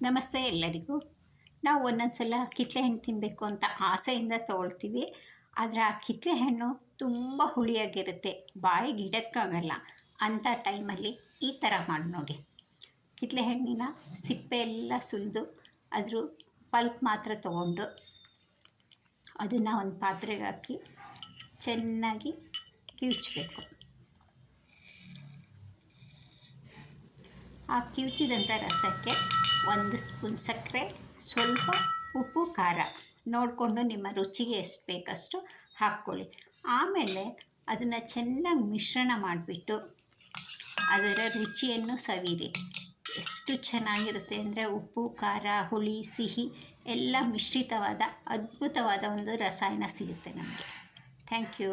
ನಮಸ್ತೆ ಎಲ್ಲರಿಗೂ. ನಾವು ಒಂದೊಂದು ಸಲ ಕಿತ್ತಳೆ ಹಣ್ಣು ತಿನ್ನಬೇಕು ಅಂತ ಆಸೆಯಿಂದ ತೊಗೊಳ್ತೀವಿ. ಆದರೆ ಆ ಕಿತ್ತಳೆ ಹಣ್ಣು ತುಂಬ ಹುಳಿಯಾಗಿರುತ್ತೆ, ಬಾಯಿಗೆ ಇಡೋಕ್ಕಾಗಲ್ಲ. ಅಂಥ ಟೈಮಲ್ಲಿ ಈ ಥರ ಮಾಡಿ ನೋಡಿ. ಕಿತ್ತಳೆ ಹಣ್ಣಿನ ಸಿಪ್ಪೆ ಎಲ್ಲ ಸುಲಿದು ಅದ್ರ ಪಲ್ಪ್ ಮಾತ್ರ ತೊಗೊಂಡು ಅದನ್ನು ಒಂದು ಪಾತ್ರೆಗೆ ಹಾಕಿ ಚೆನ್ನಾಗಿ ಕಿವುಚಬೇಕು. ಆ ಕಿವುಚಿದಂಥ ರಸಕ್ಕೆ 1 ಸ್ಪೂನ್ ಸಕ್ಕರೆ, ಸ್ವಲ್ಪ ಉಪ್ಪು, ಖಾರ ನೋಡಿಕೊಂಡು ನಿಮ್ಮ ರುಚಿಗೆ ಎಷ್ಟು ಬೇಕಷ್ಟು ಹಾಕ್ಕೊಳ್ಳಿ. ಆಮೇಲೆ ಅದನ್ನು ಚೆನ್ನಾಗಿ ಮಿಶ್ರಣ ಮಾಡಿಬಿಟ್ಟು ಅದರ ರುಚಿಯನ್ನು ಸವಿರಿ. ಎಷ್ಟು ಚೆನ್ನಾಗಿರುತ್ತೆ ಅಂದರೆ ಉಪ್ಪು, ಖಾರ, ಹುಳಿ, ಸಿಹಿ ಎಲ್ಲ ಮಿಶ್ರಿತವಾದ ಅದ್ಭುತವಾದ ಒಂದು ರಸಾಯನ ಸಿಗುತ್ತೆ ನಮಗೆ. Thank you.